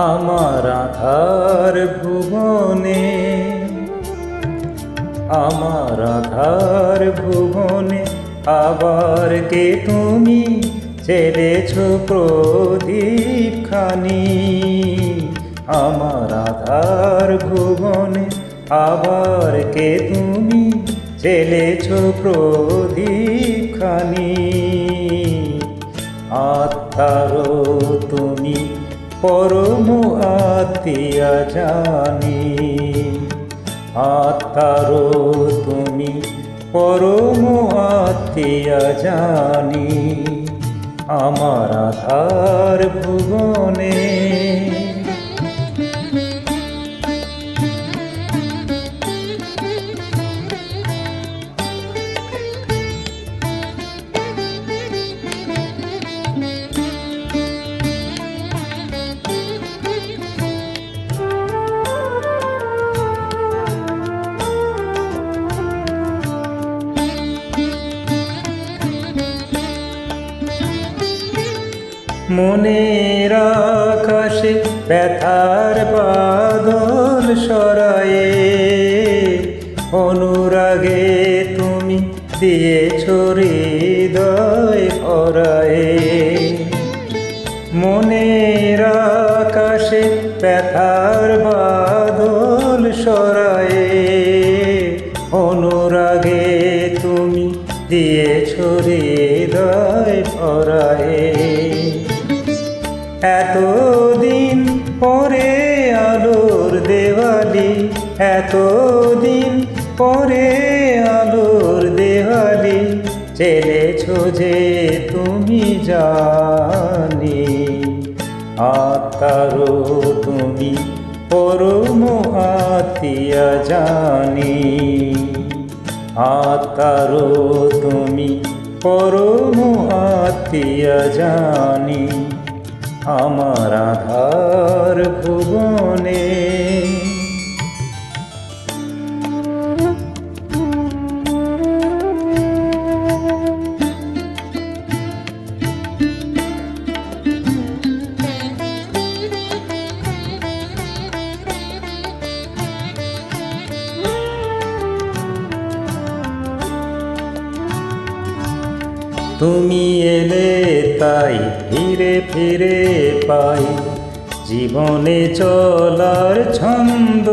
আমার আধার ভুবনে, আমার আধার ভুবনে আবার কে তুমি ছেড়েছ প্রদীপ খানি। আমার আধার ভুবনে আবার কে তুমি ছেড়েছ প্রদীপ খানি। আত্মারও তুমি পরম আত্মীয়া জানি, আত্মারও তুমি পরম আত্মীয়া জানি। আমার আধার ভুবনে মনের আকাশে ব্যথার বাদল সরায়ে, অনুরাগে তুমি দিয়েছ হৃদয় ভরায়ে। মনের আকাশে ব্যথার বাদল সরায়ে, অনুরাগে তুমি দিয়েছ হৃদয় ভরায়ে। এতদিন পরে আলোর দেওয়ালি, এতদিন পরে আলোর দেওয়ালি চেলেছ যে তুমি জানি। আত্মারও তুমি পরম আত্মীয়া জানি, আত্মারও তুমি পরম আত্মীয়া জানি। আমার আধার ভুবনে তুমি এলে তাই ফিরে ফিরে পাই জীবনে চলার ছন্দ।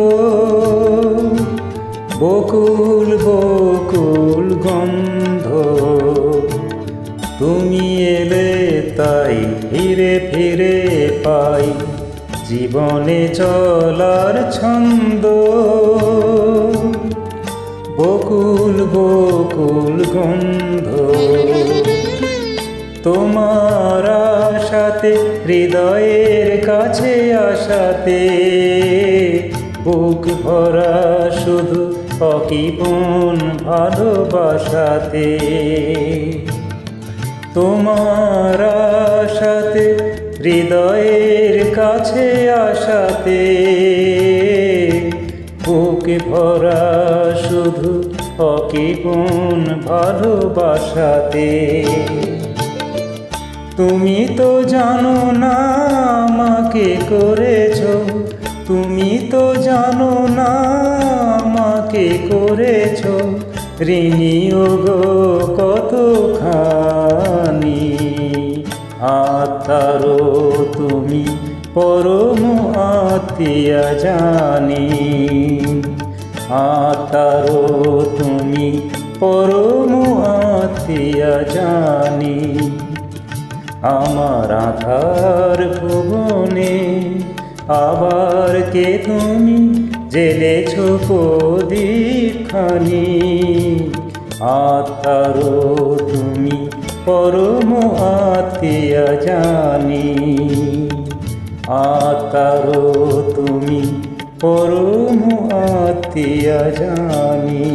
বকুল বকুল গন্ধ, তুমি এলে তাই ফিরে ফিরে পাই জীবনে চলার ছন্দ। বকুল বকুল গন্ধ, তোমার আশাতে হৃদয়ের কাছে আসাতে বুক ভরা শুধু অকিপন ভালোবাসাতে। তোমার আশাতে হৃদয়ের কাছে আসাতে বুক ভরা শুধু অকিপন ভালোবাসাতে। তুমি তো জানো না আমাকে করেছ, তুমি তো জানো না আমাকে করেছ ঋণী ওগো কতখানি। আত্মারও তুমি পরম আত্মীয়া জানি, আত্মারও তুমি পরম আত্মীয়া জানি। আমার আধার ভুবনে আবার কে তুমি জ্বেলেছ প্রদীপ খানি। আত্মারও তুমি পরম আত্মীয়া জানি, আত্মারও তুমি পরম আত্মীয়া জানি।